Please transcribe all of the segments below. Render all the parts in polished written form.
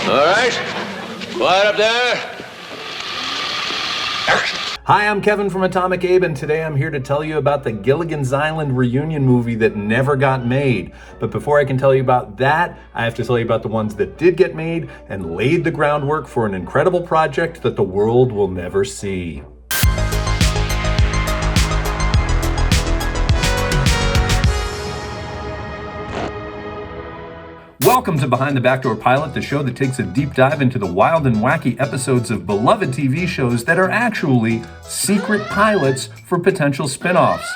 All right. Quiet up there. Hi, I'm Kevin from Atomic Abe, and today I'm here to tell you about the Gilligan's Island reunion movie that never got made. But before I can tell you about that, I have to tell you about the ones that did get made and laid the groundwork for an incredible project that the world will never see. Welcome to Behind the Backdoor Pilot, the show that takes a deep dive into the wild and wacky episodes of beloved TV shows that are actually secret pilots for potential spin-offs.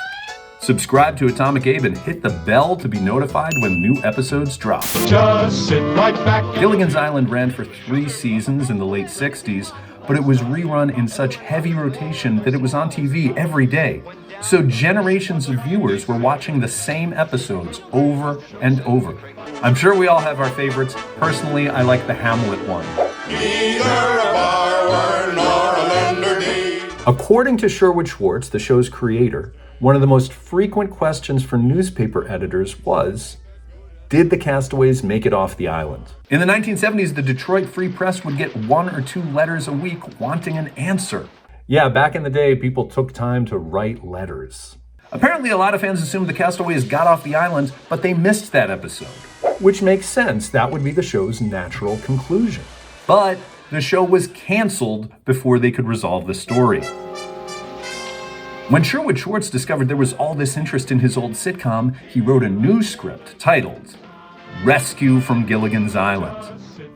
Subscribe to Atomic Abe and hit the bell to be notified when new episodes drop. Just sit right back. Gilligan's Island ran for 3 seasons in the late 60s, but it was rerun in such heavy rotation that it was on TV every day. So generations of viewers were watching the same episodes over and over. I'm sure we all have our favorites. Personally, I like the Hamlet one. Neither a borrower nor a lender need. According to Sherwood Schwartz, the show's creator, one of the most frequent questions for newspaper editors was, did the castaways make it off the island? In the 1970s, the Detroit Free Press would get 1 or 2 letters a week wanting an answer. Yeah, back in the day, people took time to write letters. Apparently, a lot of fans assumed the castaways got off the island, but they missed that episode. Which makes sense. That would be the show's natural conclusion. But the show was canceled before they could resolve the story. When Sherwood Schwartz discovered there was all this interest in his old sitcom, he wrote a new script titled Rescue from Gilligan's Island.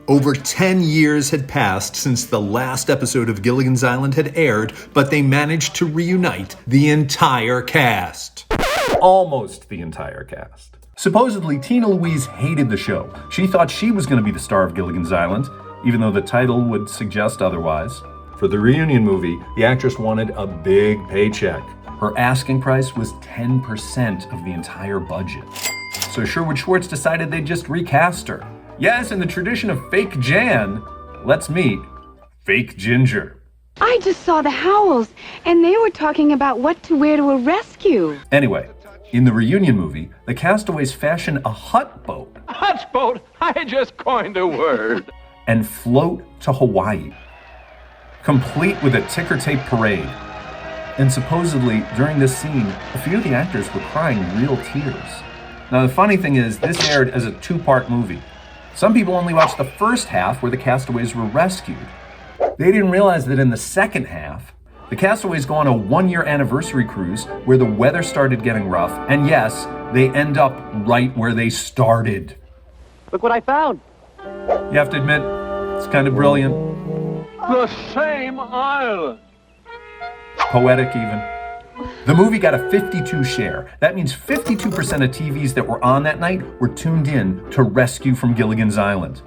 Over 10 years had passed since the last episode of Gilligan's Island had aired, but they managed to reunite the entire cast. Almost the entire cast. Supposedly, Tina Louise hated the show. She thought she was going to be the star of Gilligan's Island, even though the title would suggest otherwise. For the reunion movie, the actress wanted a big paycheck. Her asking price was 10% of the entire budget. So Sherwood Schwartz decided they'd just recast her. Yes, in the tradition of fake Jan, let's meet fake Ginger. I just saw the Howells, and they were talking about what to wear to a rescue. Anyway, in the reunion movie, the castaways fashion a hut boat. Hut boat? I just coined a word. And float to Hawaii, complete with a ticker tape parade. And supposedly, during this scene, a few of the actors were crying real tears. Now, the funny thing is, this aired as a 2-part movie. Some people only watched the first half where the castaways were rescued. They didn't realize that in the second half, the castaways go on a 1-year anniversary cruise where the weather started getting rough, and yes, they end up right where they started. Look what I found. You have to admit, it's kind of brilliant. The same island. Poetic even. The movie got a 52 share. That means 52% of TVs that were on that night were tuned in to Rescue from Gilligan's Island.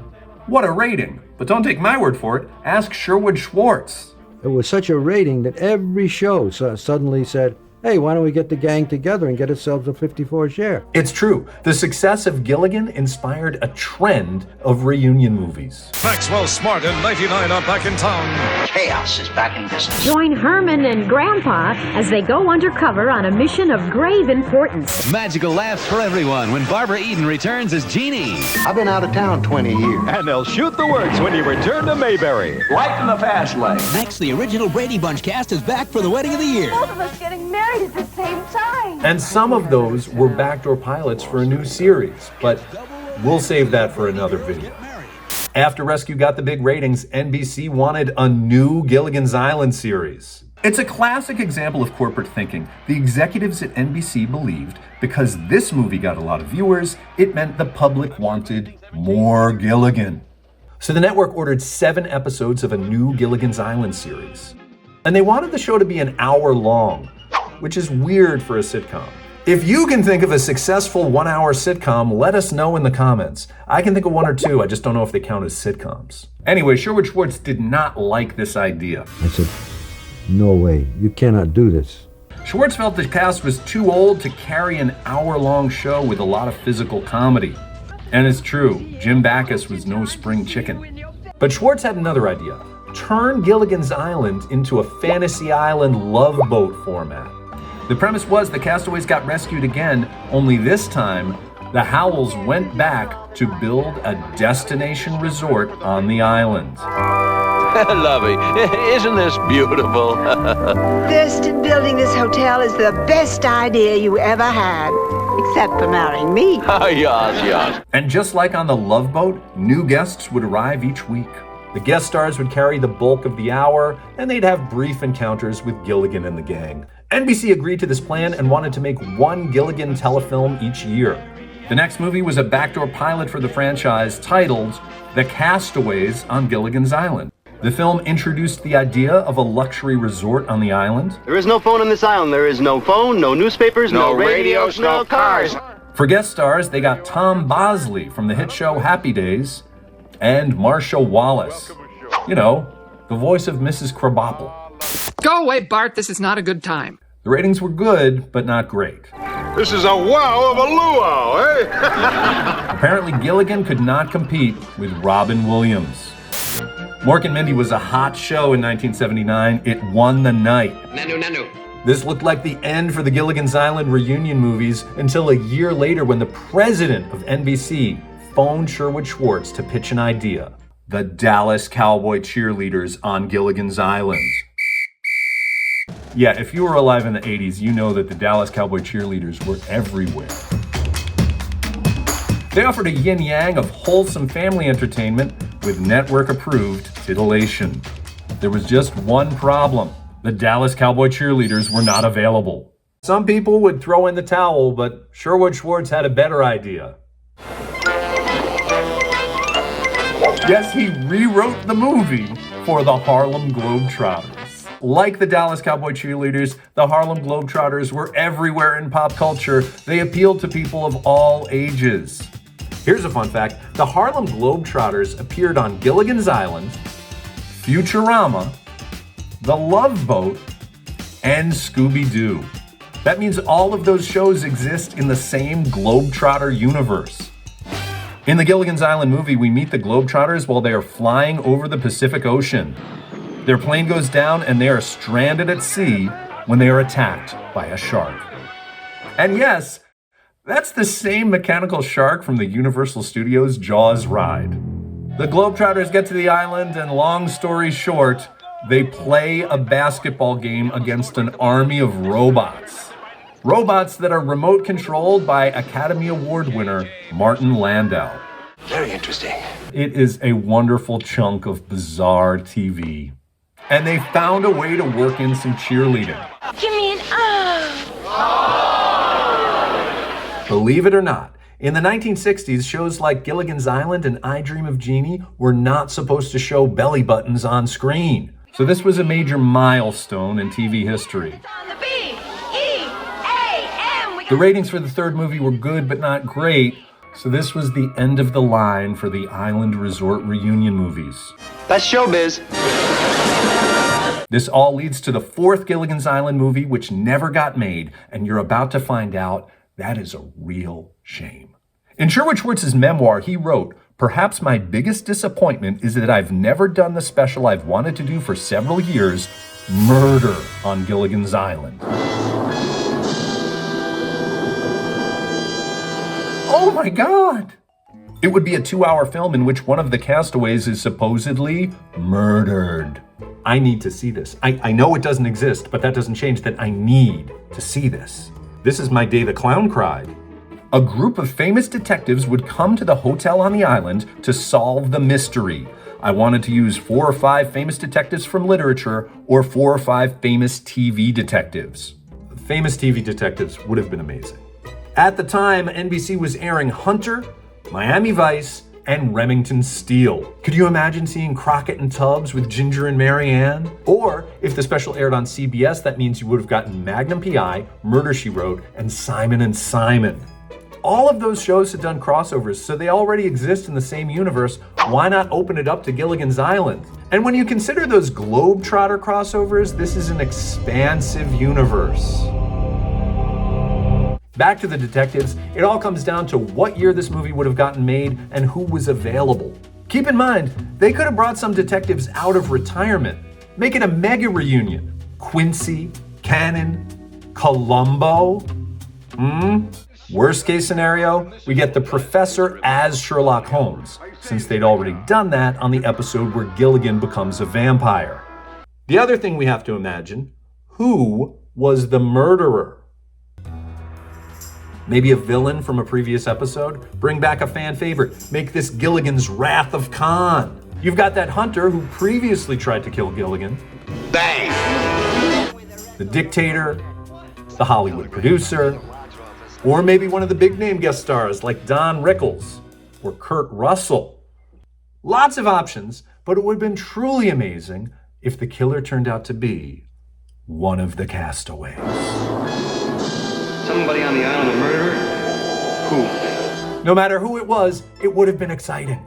What a rating. But don't take my word for it. Ask Sherwood Schwartz. It was such a rating that every show suddenly said, hey, why don't we get the gang together and get ourselves a 54 share? It's true. The success of Gilligan inspired a trend of reunion movies. Maxwell Smart and 99 are back in town. Chaos is back in business. Join Herman and Grandpa as they go undercover on a mission of grave importance. Magical laughs for everyone when Barbara Eden returns as Jeannie. I've been out of town 20 years. And they'll shoot the works when you return to Mayberry. Right in the fast lane. Next, the original Brady Bunch cast is back for the wedding of the year. Both of us getting married at the same time. And some of those were backdoor pilots for a new series, but we'll save that for another video. After Rescue got the big ratings, NBC wanted a new Gilligan's Island series. It's a classic example of corporate thinking. The executives at NBC believed because this movie got a lot of viewers, it meant the public wanted more Gilligan. So the network ordered 7 episodes of a new Gilligan's Island series. And they wanted the show to be an hour long, which is weird for a sitcom. If you can think of a successful 1-hour sitcom, let us know in the comments. I can think of 1 or 2, I just don't know if they count as sitcoms. Anyway, Sherwood Schwartz did not like this idea. I said, no way, you cannot do this. Schwartz felt the cast was too old to carry an hour-long show with a lot of physical comedy. And it's true, Jim Backus was no spring chicken. But Schwartz had another idea. Turn Gilligan's Island into a Fantasy Island love boat format. The premise was the castaways got rescued again, only this time the Howells went back to build a destination resort on the island. Lovey, isn't this beautiful? Thurston, building this hotel is the best idea you ever had. Except for marrying me. Oh, yes. And just like on the Love Boat, new guests would arrive each week. The guest stars would carry the bulk of the hour, and they'd have brief encounters with Gilligan and the gang. NBC agreed to this plan and wanted to make one Gilligan telefilm each year. The next movie was a backdoor pilot for the franchise titled The Castaways on Gilligan's Island. The film introduced the idea of a luxury resort on the island. There is no phone on this island. There is no phone, no newspapers, no radios, no cars. For guest stars, they got Tom Bosley from the hit show Happy Days and Marsha Wallace. You know, the voice of Mrs. Krabappel. Go away, Bart. This is not a good time. The ratings were good, but not great. This is a wow of a luau, eh? Apparently, Gilligan could not compete with Robin Williams. Mork and Mindy was a hot show in 1979. It won the night. Nanu. This looked like the end for the Gilligan's Island reunion movies until a year later when the president of NBC phoned Sherwood Schwartz to pitch an idea. The Dallas Cowboy Cheerleaders on Gilligan's Island. Yeah, if you were alive in the 80s, you know that the Dallas Cowboy Cheerleaders were everywhere. They offered a yin-yang of wholesome family entertainment with network-approved titillation. There was just one problem. The Dallas Cowboy Cheerleaders were not available. Some people would throw in the towel, but Sherwood Schwartz had a better idea. Yes, he rewrote the movie for the Harlem Globetrotters. Like the Dallas Cowboy Cheerleaders, the Harlem Globetrotters were everywhere in pop culture. They appealed to people of all ages. Here's a fun fact. The Harlem Globetrotters appeared on Gilligan's Island, Futurama, The Love Boat, and Scooby-Doo. That means all of those shows exist in the same Globetrotter universe. In the Gilligan's Island movie, we meet the Globetrotters while they are flying over the Pacific Ocean. Their plane goes down and they are stranded at sea when they are attacked by a shark. And yes, that's the same mechanical shark from the Universal Studios Jaws ride. The Globetrotters get to the island and, long story short, they play a basketball game against an army of robots. Robots that are remote controlled by Academy Award winner Martin Landau. Very interesting. It is a wonderful chunk of bizarre TV. And they found a way to work in some cheerleading. Give me an Believe it or not, in the 1960s, shows like Gilligan's Island and I Dream of Jeannie were not supposed to show belly buttons on screen. So this was a major milestone in TV history. The ratings for the third movie were good but not great, so this was the end of the line for the Island Resort reunion movies. That's showbiz. This all leads to the fourth Gilligan's Island movie, which never got made, and you're about to find out that is a real shame. In Sherwood Schwartz's memoir, he wrote, "Perhaps my biggest disappointment is that I've never done the special I've wanted to do for several years, Murder on Gilligan's Island." Oh my God! It would be a 2-hour film in which one of the castaways is supposedly murdered. I need to see this. I know it doesn't exist, but that doesn't change that I need to see this. This is my day the clown cried. A group of famous detectives would come to the hotel on the island to solve the mystery. I wanted to use 4 or 5 famous detectives from literature or 4 or 5 famous TV detectives. Famous TV detectives would have been amazing. At the time, NBC was airing Hunter, Miami Vice, and Remington Steele. Could you imagine seeing Crockett and Tubbs with Ginger and Mary Ann? Or, if the special aired on CBS, that means you would have gotten Magnum P.I., Murder, She Wrote, and Simon and Simon. All of those shows had done crossovers, so they already exist in the same universe. Why not open it up to Gilligan's Island? And when you consider those Globetrotter crossovers, this is an expansive universe. Back to the detectives, it all comes down to what year this movie would have gotten made and who was available. Keep in mind, they could have brought some detectives out of retirement. Make it a mega reunion. Quincy, Cannon, Columbo. Worst case scenario, we get the professor as Sherlock Holmes, since they'd already done that on the episode where Gilligan becomes a vampire. The other thing we have to imagine, who was the murderer? Maybe a villain from a previous episode? Bring back a fan favorite. Make this Gilligan's Wrath of Khan. You've got that hunter who previously tried to kill Gilligan. Bang! The dictator, the Hollywood producer, or maybe one of the big name guest stars like Don Rickles or Kurt Russell. Lots of options, but it would have been truly amazing if the killer turned out to be one of the castaways. Somebody on the island, a murderer? Who? No matter who it was, it would have been exciting.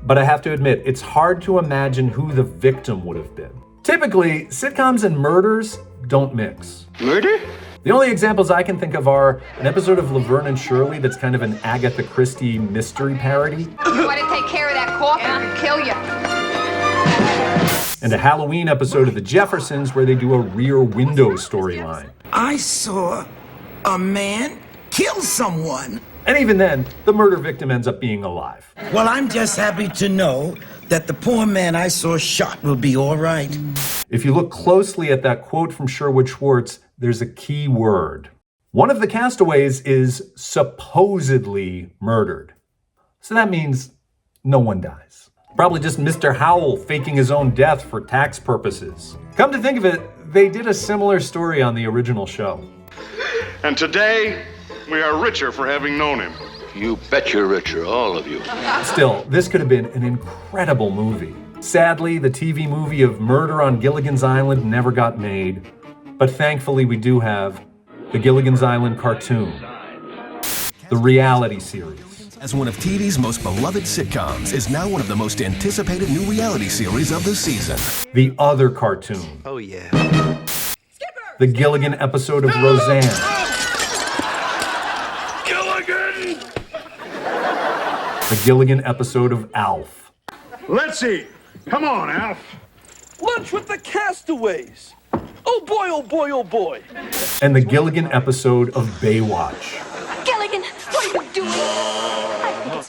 But I have to admit, it's hard to imagine who the victim would have been. Typically, sitcoms and murders don't mix. Murder? The only examples I can think of are an episode of Laverne and Shirley that's kind of an Agatha Christie mystery parody. You want to take care of that cough and I'll kill you. And a Halloween episode of The Jeffersons where they do a Rear Window storyline. I saw a man kill someone. And even then, the murder victim ends up being alive. Well, I'm just happy to know that the poor man I saw shot will be all right. If you look closely at that quote from Sherwood Schwartz, there's a key word. One of the castaways is supposedly murdered. So that means no one dies. Probably just Mr. Howell faking his own death for tax purposes. Come to think of it, they did a similar story on the original show. And today, we are richer for having known him. You bet you're richer, all of you. Still, this could have been an incredible movie. Sadly, the TV movie of Murder on Gilligan's Island never got made, but thankfully we do have the Gilligan's Island cartoon, the reality series. As one of TV's most beloved sitcoms, is now one of the most anticipated new reality series of the season. The other cartoon. Oh, yeah. The Gilligan episode of Roseanne. Gilligan! The Gilligan episode of Alf. Let's eat. Come on, Alf. Lunch with the castaways. Oh boy, oh boy, oh boy. And the Gilligan episode of Baywatch. Gilligan, what are you doing?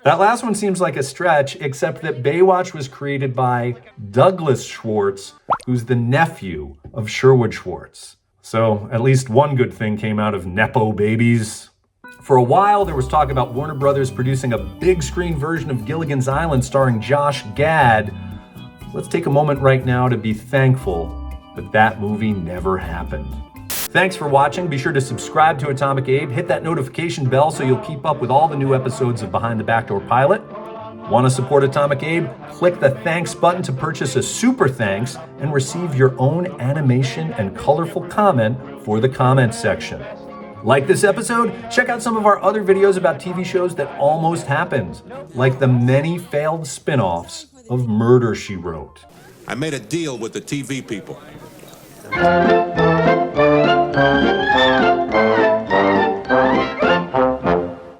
That last one seems like a stretch, except that Baywatch was created by Douglas Schwartz, who's the nephew of Sherwood Schwartz. So at least one good thing came out of Nepo babies. For a while, there was talk about Warner Brothers producing a big screen version of Gilligan's Island starring Josh Gad. Let's take a moment right now to be thankful that that movie never happened. Thanks for watching. Be sure to subscribe to Atomic Abe. Hit that notification bell so you'll keep up with all the new episodes of Behind the Backdoor Pilot. Want to support Atomic Abe? Click the thanks button to purchase a super thanks and receive your own animation and colorful comment for the comments section. Like this episode? Check out some of our other videos about TV shows that almost happened, like the many failed spin-offs of Murder, She Wrote. I made a deal with the TV people.